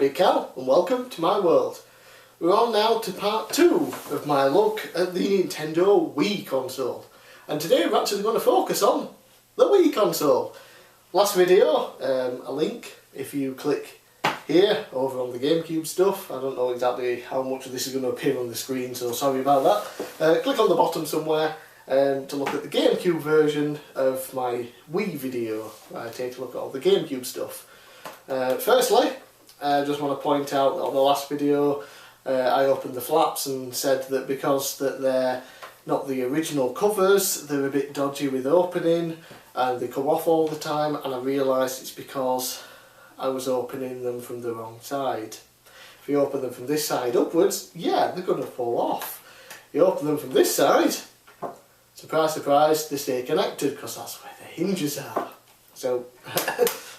bigcal and welcome to my world. We're on now to part 2 of my look at the Nintendo Wii console. And today we're actually going to focus on the Wii console. Last video, a link if you click here over on the GameCube stuff. I don't know exactly how much of this is going to appear on the screen, so sorry about that. Click on the bottom somewhere to look at the GameCube version of my Wii video, where I take a look at all the GameCube stuff. Firstly, I just want to point out that on the last video I opened the flaps and said that because they're not the original covers, they're a bit dodgy with opening and they come off all the time, and I realised it's because I was opening them from the wrong side. If you open them from this side upwards, yeah, they're going to fall off. You open them from this side, surprise surprise, they stay connected because that's where the hinges are. So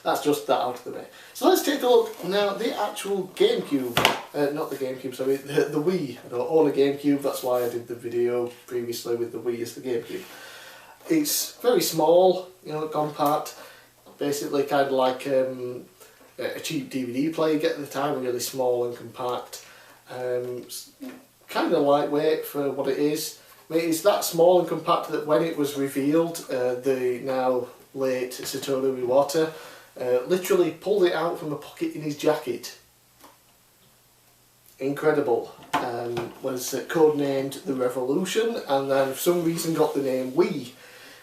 that's just that out of the way. So let's take a look now at the actual GameCube, not the GameCube, sorry, the Wii. I don't own a GameCube, that's why I did the video previously with the Wii as the GameCube. It's very small, you know, compact, basically kind of like a cheap DVD player you get at the time, really small and compact, kind of lightweight for what it is. I mean, it's that small and compact that when it was revealed, the now late Satoru Iwata literally pulled it out from a pocket in his jacket. Incredible. Was codenamed the Revolution, and then for some reason got the name Wii,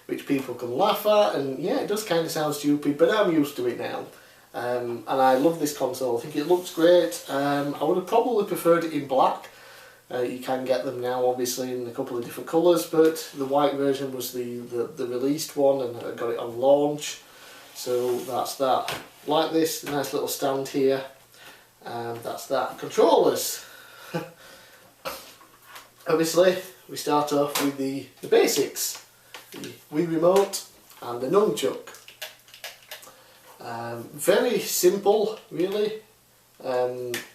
which people can laugh at, and yeah, it does kind of sound stupid, but I'm used to it now. And I love this console. I think it looks great. I would have probably preferred it in black. You can get them now obviously in a couple of different colours, but the white version was the released one, and I got it on launch, so that's that. Like this, nice little stand here, and that's that. Controllers. Obviously we start off with the basics, the Wii Remote and the Nunchuk. Very simple really.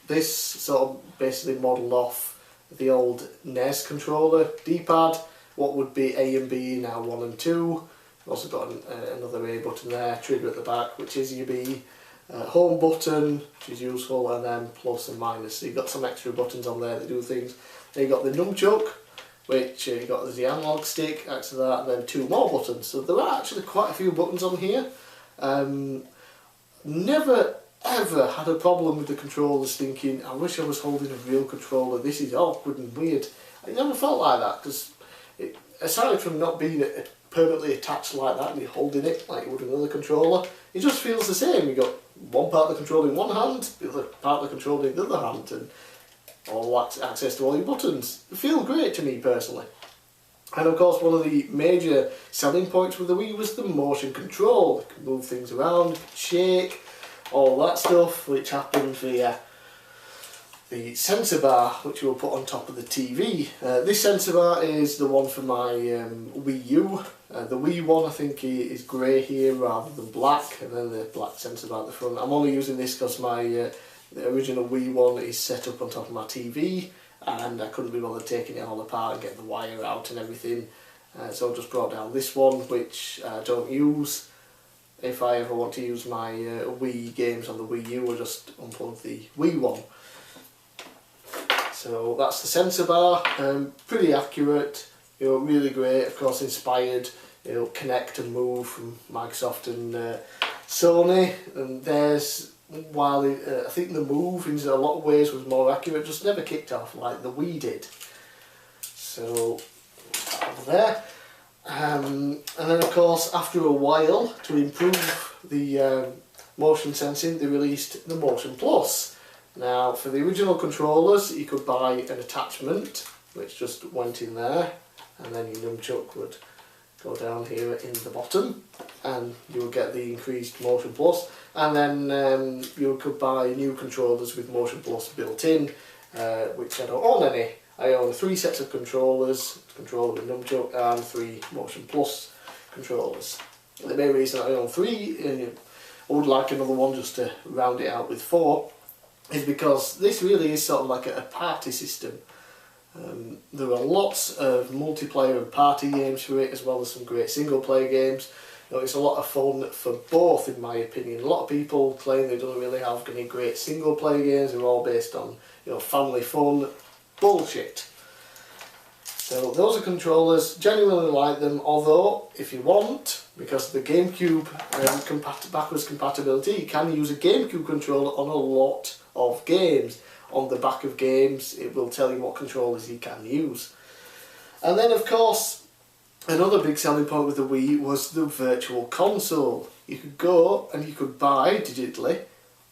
This sort of basically modelled off the old NES controller. D-pad, what would be A and B, now 1 and 2. Also got another A button there, trigger at the back, which is your B. Home button, which is useful, and then plus and minus. So you've got some extra buttons on there that do things. Then you've got the Nunchuk, which you've got the analog stick next to that, and then 2 more buttons. So there are actually quite a few buttons on here. Never ever had a problem with the controllers thinking, I wish I was holding a real controller, this is awkward and weird. I never felt like that, because aside from not being permanently attached like that and you're holding it like you would another controller, it just feels the same. You've got one part of the controller in one hand, the other part of the controller in the other hand, and all access to all your buttons. They feel great to me personally. And of course one of the major selling points with the Wii was the motion control. You can move things around, shake, all that stuff, which happened via the sensor bar, which we'll put on top of the TV. This sensor bar is the one for my Wii U. The Wii one I think is grey here rather than black, and then the black sensor bar at the front. I'm only using this because my the original Wii one is set up on top of my TV, and I couldn't be bothered taking it all apart and getting the wire out and everything. So I just brought down this one, which I don't use. If I ever want to use my Wii games on the Wii U, I just unplug the Wii one. So that's the sensor bar, pretty accurate, you know, really great, of course inspired, you know, Connect and Move from Microsoft and Sony. And there's, while I think the Move in a lot of ways was more accurate, just never kicked off like the Wii did. So, over there. And then of course after a while, to improve the motion sensing, they released the Motion Plus. Now for the original controllers you could buy an attachment which just went in there, and then your nunchuk would go down here in the bottom and you would get the increased Motion Plus. And then you could buy new controllers with Motion Plus built in, which I don't own any. I own 3 sets of controllers, controller and nunchuk, and 3 Motion Plus controllers. The main reason I own 3, I would like another one just to round it out with 4, is because this really is sort of like a party system. There are lots of multiplayer and party games for it, as well as some great single player games. You know, it's a lot of fun for both, in my opinion. A lot of people claim they don't really have any great single player games. They're all based on, you know, family fun. Bullshit. So those are controllers. Genuinely like them. Although, if you want, because of the GameCube backwards compatibility, you can use a GameCube controller on a lot of games. On the back of games, it will tell you what controllers you can use. And then, of course, another big selling point with the Wii was the virtual console. You could go and you could buy digitally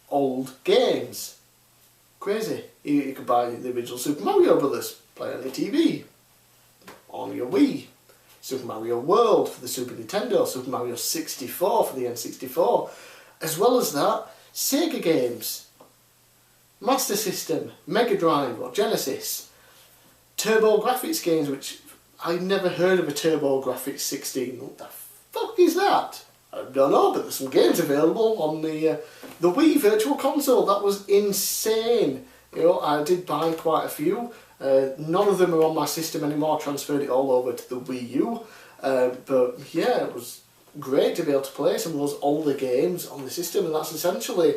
old games. Crazy. You could buy the original Super Mario Brothers, play on your TV, on your Wii. Super Mario World for the Super Nintendo, Super Mario 64 for the N64. As well as that, Sega games, Master System, Mega Drive or Genesis, Turbo Graphics games, which I'd never heard of a Turbo Graphics 16. What the fuck is that? I don't know, but there's some games available on the Wii Virtual Console. That was insane. You know, I did buy quite a few. None of them are on my system anymore. I transferred it all over to the Wii U. But yeah, it was great to be able to play some of those older games on the system, and that's essentially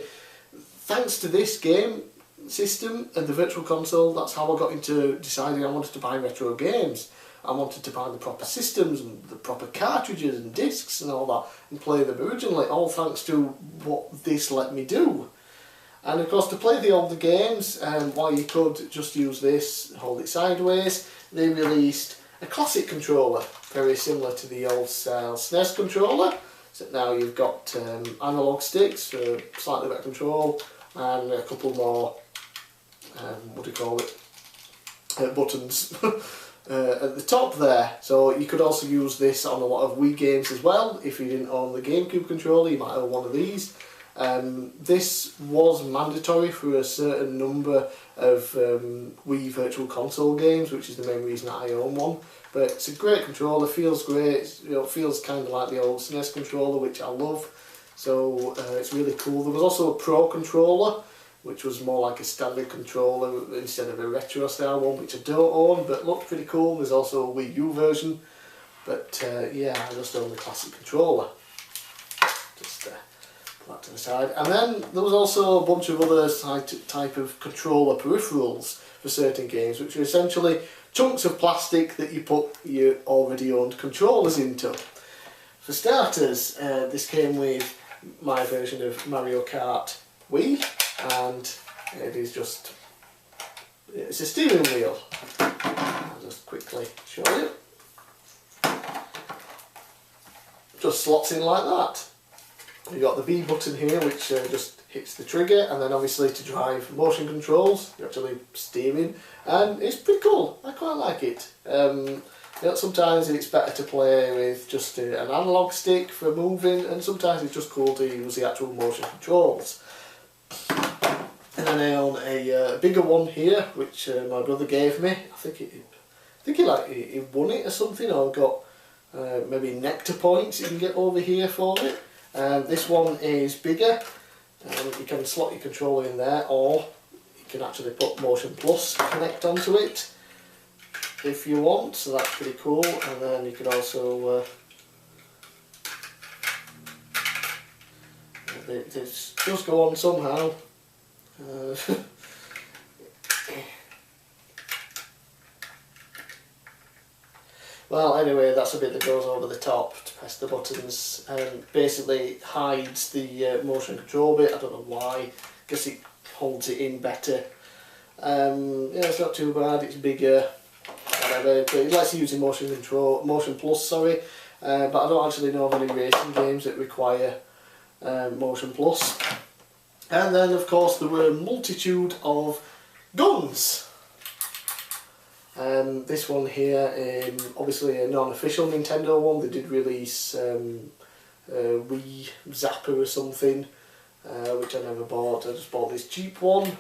thanks to this game system and the Virtual Console. That's how I got into deciding I wanted to buy retro games. I wanted to buy the proper systems and the proper cartridges and discs and all that and play them originally, all thanks to what this let me do. And of course, to play the older games, while you could just use this, hold it sideways, they released a classic controller, very similar to the old style SNES controller, except now you've got analog sticks for slightly better control and a couple more, what do you call it, buttons. At the top there, so you could also use this on a lot of Wii games as well. If you didn't own the GameCube controller, you might own one of these. This was mandatory for a certain number of Wii Virtual Console games, which is the main reason that I own one. But it's a great controller, feels great, you know, it feels kind of like the old SNES controller, which I love. So it's really cool. There was also a Pro controller, which was more like a standard controller instead of a retro style one, which I don't own, but looked pretty cool. There's also a Wii U version, but yeah, I just own the classic controller. Just put that to the side. And then there was also a bunch of other type of controller peripherals for certain games, which are essentially chunks of plastic that you put your already owned controllers into. For starters, this came with my version of Mario Kart Wii, and it is just, it's a steering wheel. I'll just quickly show you. Just slots in like that. You've got the B button here, which just hits the trigger, and then obviously to drive motion controls, you're actually steering, and it's pretty cool. I quite like it. You know, sometimes it's better to play with just an analog stick for moving, and sometimes it's just cool to use the actual motion controls. And then I own a bigger one here, which my brother gave me. I think he won it or something, or got maybe nectar points you can get over here for it. This one is bigger. You can slot your controller in there, or you can actually put Motion Plus Connect onto it if you want, so that's pretty cool. And then you could also this does go on somehow. Well, anyway, that's a bit that goes over the top to press the buttons, and basically hides the motion control bit. I don't know why. I guess it holds it in better. Yeah, it's not too bad. It's bigger, whatever. But it lets you use Motion Plus, sorry. But I don't actually know of any racing games that require Motion Plus. And then, of course, there were a multitude of guns. This one here, obviously a non-official Nintendo one. They did release Wii Zapper or something, which I never bought. I just bought this cheap one.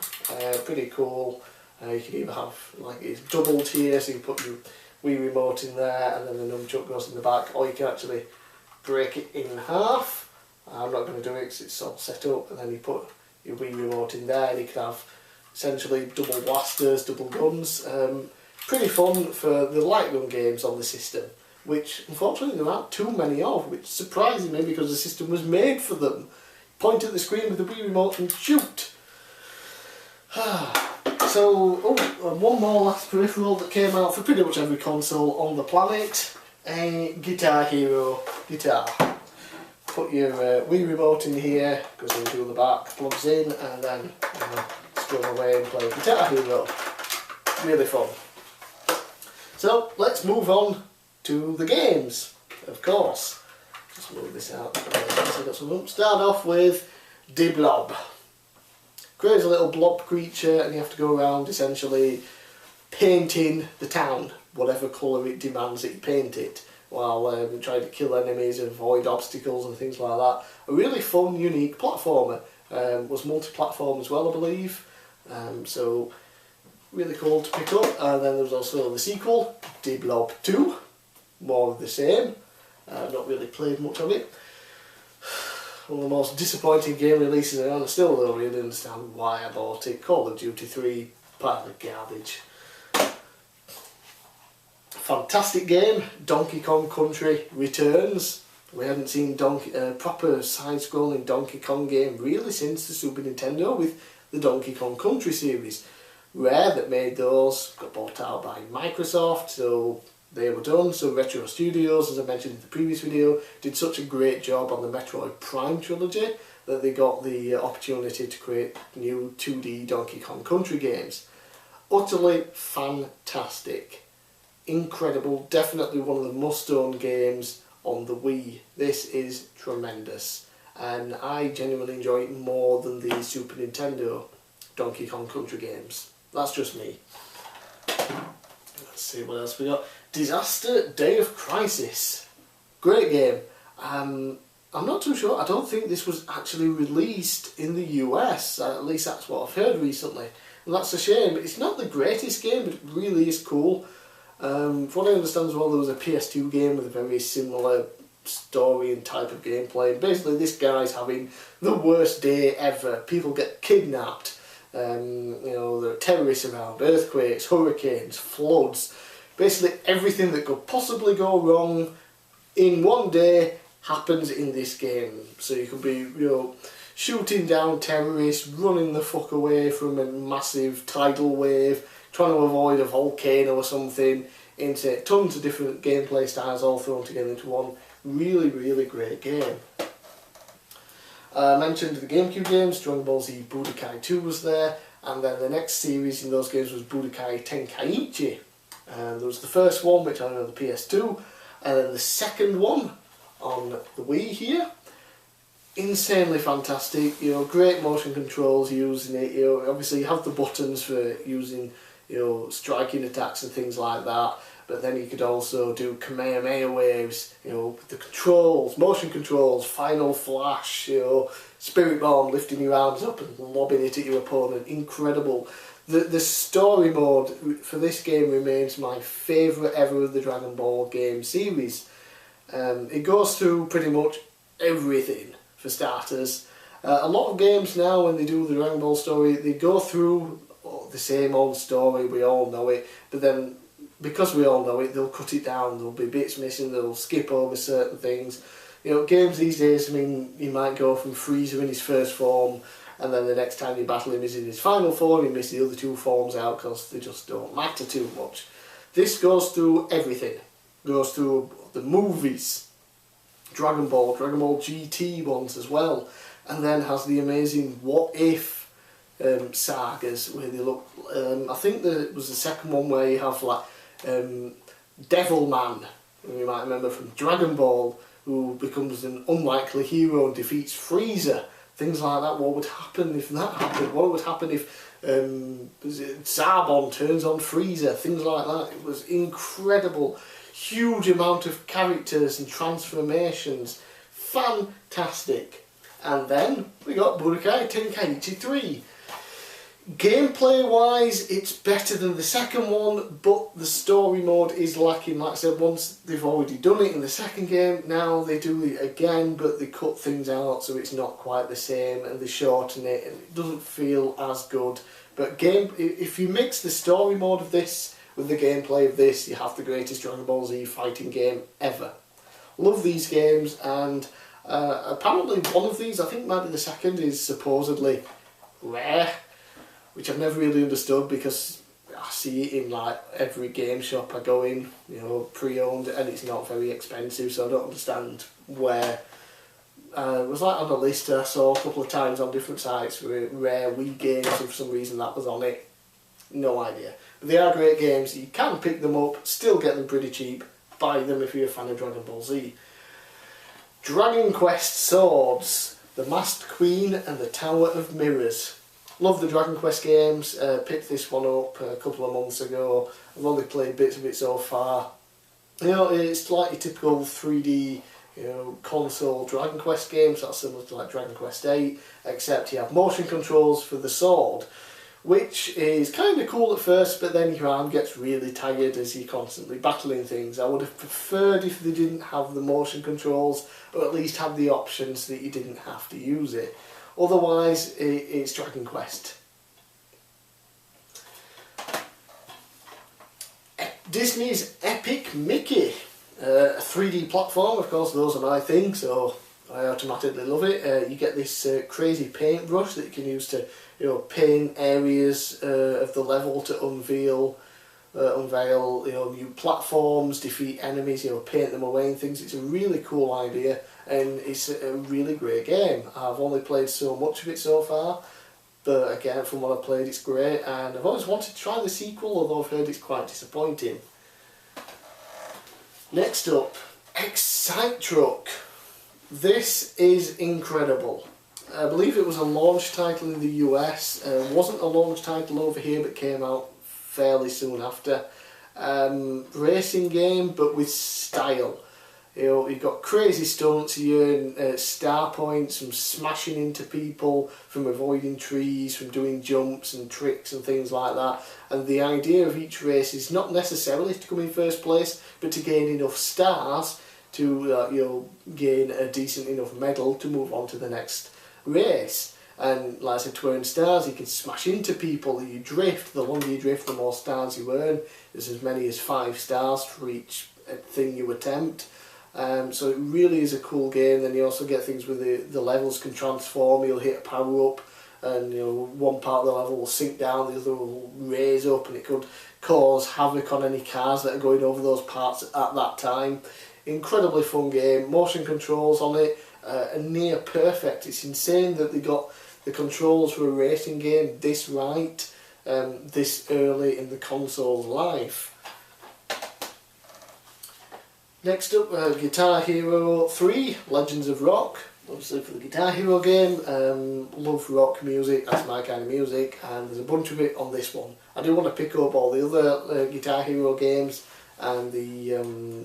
Pretty cool. You can either have, like, it's doubled here, so you put your Wii remote in there, and then the nunchuck goes in the back, or you can actually break it in half. I'm not going to do it because it's all set up, and then you put your Wii remote in there, and you can have essentially double blasters, double guns. Pretty fun for the light gun games on the system. which unfortunately there aren't too many of, which surprises me because the system was made for them. Point at the screen with the Wii remote and shoot! So, one more last peripheral that came out for pretty much every console on the planet. A Guitar Hero guitar. Put your Wii remote in here, goes into the back, plugs in, and then strum away and play Guitar Hero. Really fun. So let's move on to the games, of course. Just move this out. Start off with the Blob. Crazy little blob creature, and you have to go around essentially painting the town, whatever colour it demands that you paint it, while trying to kill enemies, avoid obstacles and things like that. A really fun, unique platformer. Was multi-platform as well, I believe. So really cool to pick up. And then there was also the sequel, The Blob 2. More of the same. I've not really played much of it. One of the most disappointing game releases around. I still don't really understand why I bought it. Call of Duty 3, part of the garbage. Fantastic game, Donkey Kong Country returns. We haven't seen proper side-scrolling Donkey Kong game really since the Super Nintendo with the Donkey Kong Country series. Rare that made those, got bought out by Microsoft, so they were done. So Retro Studios, as I mentioned in the previous video, did such a great job on the Metroid Prime trilogy that they got the opportunity to create new 2D Donkey Kong Country games. Utterly fantastic. Incredible, definitely one of the must-own games on the Wii. This is tremendous, and I genuinely enjoy it more than the Super Nintendo Donkey Kong Country games. That's just me. Let's see what else we got. Disaster Day of Crisis. Great game. I'm not too sure. I don't think this was actually released in the US. At least that's what I've heard recently. And that's a shame. It's not the greatest game, but it really is cool. From what I understand as well, there was a PS2 game with a very similar story and type of gameplay. Basically, this guy's having the worst day ever. People get kidnapped. There are terrorists around, earthquakes, hurricanes, floods. Basically, everything that could possibly go wrong in one day happens in this game. So you could be, shooting down terrorists, running the fuck away from a massive tidal wave, trying to avoid a volcano or something, into tons of different gameplay styles all thrown together into one really, really great game. I mentioned the GameCube games, Dragon Ball Z Budokai 2 was there, and then the next series in those games was Budokai Tenkaichi. There was the first one, which I know the PS2, and then the second one on the Wii here. Insanely fantastic, great motion controls using it. Obviously you have the buttons for using, striking attacks and things like that. But then you could also do Kamehameha waves, the controls, motion controls, final flash, Spirit Bomb, lifting your arms up and lobbing it at your opponent. Incredible. The story mode for this game remains my favourite ever of the Dragon Ball game series. It goes through pretty much everything, for starters. A lot of games now, when they do the Dragon Ball story, they go through the same old story, we all know it, but then because we all know it, they'll cut it down, there'll be bits missing, they'll skip over certain things. Games these days, you might go from Frieza in his first form, and then the next time you battle him is in his final form, you miss the other two forms out because they just don't matter too much. This goes through everything. Goes through the movies, Dragon Ball GT ones as well, and then has the amazing What If sagas where they look, I think there was the second one where you have like Devilman, who you might remember from Dragon Ball, who becomes an unlikely hero and defeats Frieza. Things like that. What would happen if that happened? What would happen if Zarbon turns on Frieza? Things like that. It was incredible. Huge amount of characters and transformations. Fantastic. And then we got Budokai Tenkaichi 3. Gameplay wise, it's better than the second one, but the story mode is lacking. Like I said, once they've already done it in the second game, now they do it again, but they cut things out so it's not quite the same, and they shorten it, and it doesn't feel as good. But if you mix the story mode of this with the gameplay of this, you have the greatest Dragon Ball Z fighting game ever. Love these games, and apparently one of these, I think might be the second, is supposedly rare, which I've never really understood because I see it in like every game shop I go in, you know, pre-owned, and it's not very expensive, so I don't understand where. It was like on a list I saw a couple of times on different sites for rare Wii games, and for some reason that was on it. No idea. But they are great games, you can pick them up, still get them pretty cheap, buy them if you're a fan of Dragon Ball Z. Dragon Quest Swords, The Masked Queen and the Tower of Mirrors. Love the Dragon Quest games, picked this one up a couple of months ago. I've only played bits of it so far. You know, it's like your typical 3D, you know, console Dragon Quest games, that's similar to like Dragon Quest 8, except you have motion controls for the sword, which is kind of cool at first, but then your arm gets really tired as you're constantly battling things. I would have preferred if they didn't have the motion controls, or at least have the options that you didn't have to use it. Otherwise, it's Dragon Quest. Disney's Epic Mickey. A 3D platform, of course, those are my thing, so I automatically love it. You get this crazy paintbrush that you can use to, you know, paint areas of the level to unveil, you know, new platforms, defeat enemies, you know, paint them away and things. It's a really cool idea, and it's a really great game. I've only played so much of it so far, but again, from what I've played, it's great, and I've always wanted to try the sequel, although I've heard it's quite disappointing. Next up, Excite Truck. This is incredible. I believe it was a launch title in the US. Wasn't a launch title over here, but came out fairly soon after. Racing game, but with style. You know, you've got crazy stunts, you earn star points from smashing into people, from avoiding trees, from doing jumps and tricks and things like that. And the idea of each race is not necessarily to come in first place, but to gain enough stars to you know, gain a decent enough medal to move on to the next race. And like I said, to earn stars, you can smash into people, you drift. The longer you drift, the more stars you earn. There's as many as 5 stars for each thing you attempt. So it really is a cool game. Then you also get things where the levels can transform. You'll hit a power up, and you know, one part of the level will sink down, the other will raise up, and it could cause havoc on any cars that are going over those parts at that time. Incredibly fun game. Motion controls on it are near perfect. It's insane that they got the controls for a racing game this right, this early in the console's life. Next up, Guitar Hero 3, Legends of Rock. Obviously for the Guitar Hero game, love rock music, that's my kind of music, and there's a bunch of it on this one. I do want to pick up all the other Guitar Hero games and the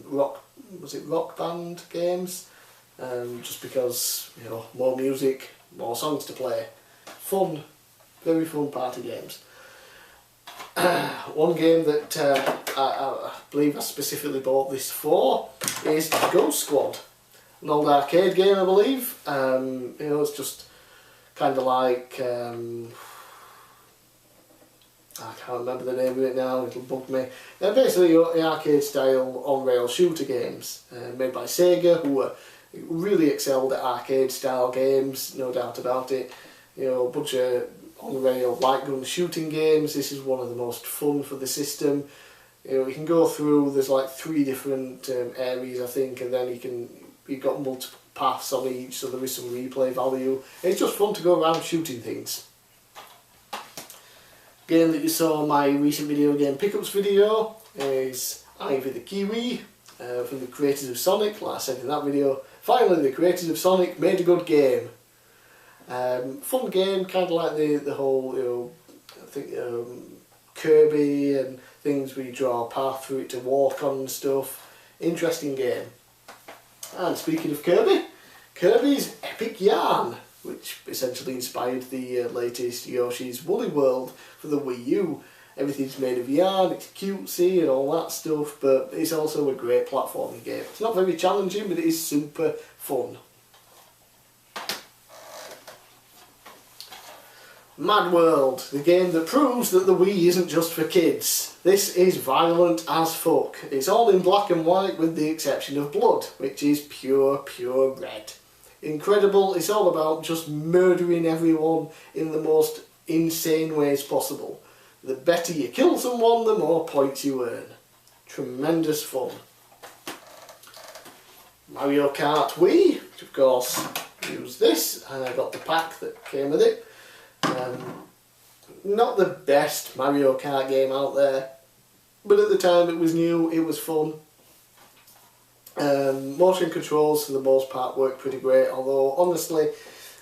Rock Band games, just because, you know, more music, more songs to play. Fun, very fun party games. One game that I believe I specifically bought this for is Ghost Squad, an old arcade game, I believe. You know, it's just kind of like I can't remember the name of it now, it'll bug me. Basically, the arcade style on-rail shooter games made by Sega, who really excelled at arcade style games, no doubt about it. You know, a bunch of on-rail light gun shooting games. This is one of the most fun for the system. You know, you can go through, there's like 3 different areas I think, and then you've got multiple paths on each, so there is some replay value. It's just fun to go around shooting things. Game that you saw in my recent video game pickups video is Ivy the Kiwi, from the creators of Sonic. Like I said in that video, finally the creators of Sonic made a good game. Fun game, kind of like the whole, you know, I think Kirby and things where you draw a path through it to walk on and stuff. Interesting game. And speaking of Kirby, Kirby's Epic Yarn, which essentially inspired the latest Yoshi's Woolly World for the Wii U. Everything's made of yarn, it's cutesy and all that stuff, but it's also a great platforming game. It's not very challenging, but it is super fun. Mad World, the game that proves that the Wii isn't just for kids. This is violent as fuck. It's all in black and white with the exception of blood, which is pure red. Incredible, it's all about just murdering everyone in the most insane ways possible. The better you kill someone, the more points you earn. Tremendous fun. Mario Kart Wii, which of course used this, and I got the pack that came with it. Not the best Mario Kart game out there, but at the time it was new, it was fun. Motion controls for the most part work pretty great, although honestly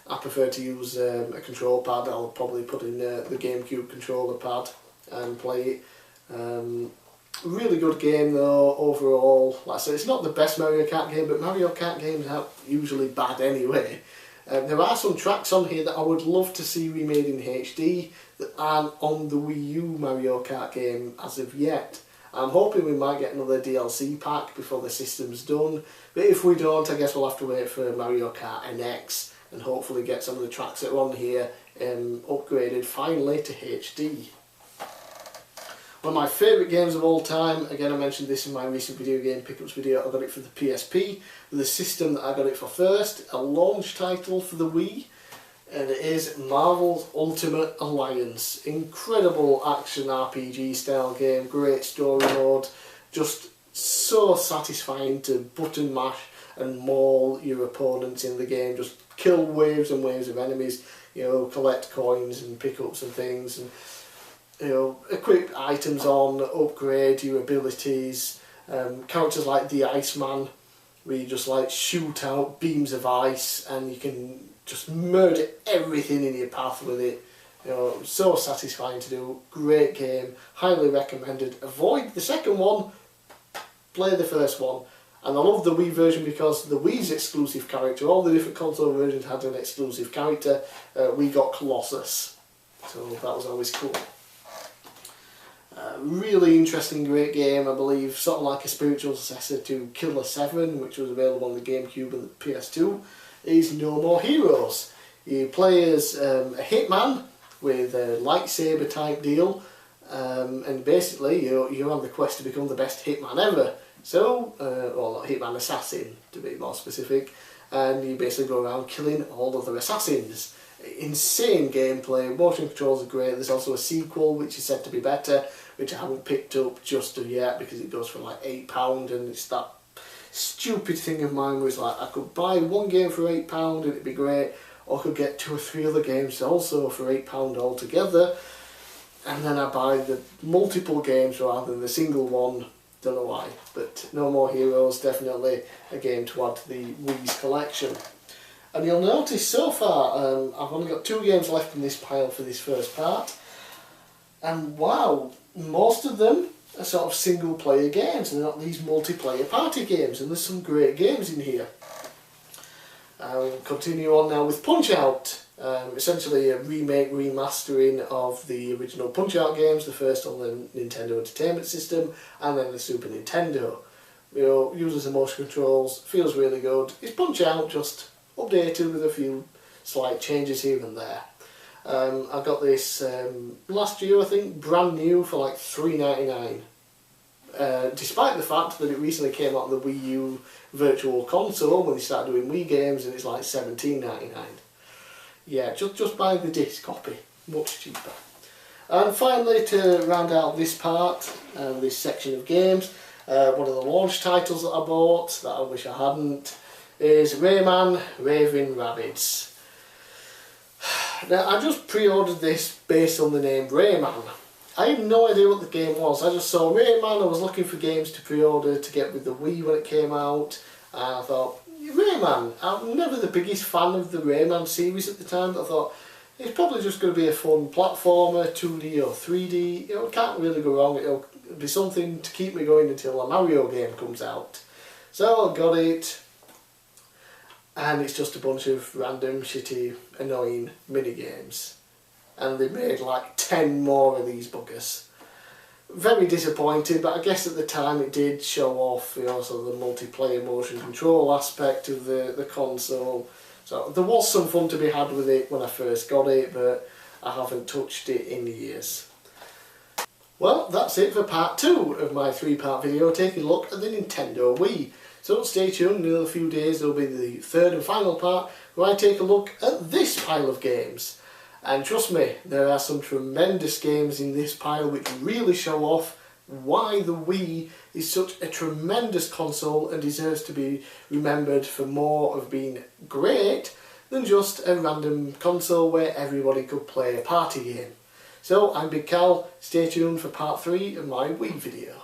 I prefer to use a control pad. I'll probably put in the GameCube controller pad and play it. Really good game though overall. Like I said, it's not the best Mario Kart game, but Mario Kart games are usually bad anyway. There are some tracks on here that I would love to see remade in HD that aren't on the Wii U Mario Kart game as of yet. I'm hoping we might get another DLC pack before the system's done, but if we don't, I guess we'll have to wait for Mario Kart NX and hopefully get some of the tracks that are on here upgraded finally to HD. One of my favourite games of all time, again I mentioned this in my recent video game pickups video, I got it for the PSP, with the system that I got it for first, a launch title for the Wii, and it is Marvel's Ultimate Alliance. Incredible action RPG style game, great story mode, just so satisfying to button mash and maul your opponents in the game, just kill waves and waves of enemies, you know, collect coins and pickups and things, and you know, equip items on, upgrade your abilities. Characters like the Iceman, where you just like shoot out beams of ice and you can just murder everything in your path with it. You know, so satisfying to do. Great game, highly recommended. Avoid the second one, play the first one. And I love the Wii version because the Wii's exclusive character, all the different console versions had an exclusive character. We got Colossus, so that was always cool. Really interesting, great game, I believe, sort of like a spiritual successor to Killer 7, which was available on the GameCube and the PS2, is No More Heroes. You play as a hitman with a lightsaber type deal, and basically you're on the quest to become the best hitman ever. So, well, not hitman, assassin to be more specific, and you basically go around killing all other assassins. Insane gameplay, motion controls are great. There's also a sequel which is said to be better, which I haven't picked up just yet because it goes for like £8, and it's that stupid thing of mine where it's like I could buy one game for £8 and it'd be great, or I could get 2 or 3 other games also for £8 altogether, and then I buy the multiple games rather than the single one. Don't know why, but No More Heroes, definitely a game to add to the Wii's collection. And you'll notice so far I've only got 2 games left in this pile for this first part, and wow, most of them are sort of single player games, they're not these multiplayer party games, and there's some great games in here. Continue on now with Punch Out, essentially a remake, remastering of the original Punch Out games, the first on the Nintendo Entertainment System and then the Super Nintendo. You know, uses the motion controls, feels really good. It's Punch Out, just updated with a few slight changes here and there. I got this last year, I think, brand new for like $3.99. Despite the fact that it recently came out on the Wii U Virtual Console when they started doing Wii games, and it's like $17.99. Yeah, just buy the disc copy, much cheaper. And finally, to round out this part, this section of games, one of the launch titles that I bought that I wish I hadn't is Rayman Raving Rabbids. Now, I just pre-ordered this based on the name Rayman. I had no idea what the game was. I just saw Rayman, I was looking for games to pre-order to get with the Wii when it came out, and I thought, Rayman, I'm never the biggest fan of the Rayman series at the time, but I thought, it's probably just going to be a fun platformer, 2D or 3D, you know, can't really go wrong, it'll be something to keep me going until a Mario game comes out. So I got it, and it's just a bunch of random, shitty, annoying mini-games. And they made like 10 more of these buggers. Very disappointed, but I guess at the time it did show off, you know, sort of the multiplayer motion control aspect of the console. So there was some fun to be had with it when I first got it, but I haven't touched it in years. Well, that's it for part 2 of my 3-part video taking a look at the Nintendo Wii. So stay tuned, in another few days there will be the 3rd and final part where I take a look at this pile of games. And trust me, there are some tremendous games in this pile which really show off why the Wii is such a tremendous console and deserves to be remembered for more of being great than just a random console where everybody could play a party game. So I'm Big Cal, stay tuned for part 3 of my Wii video.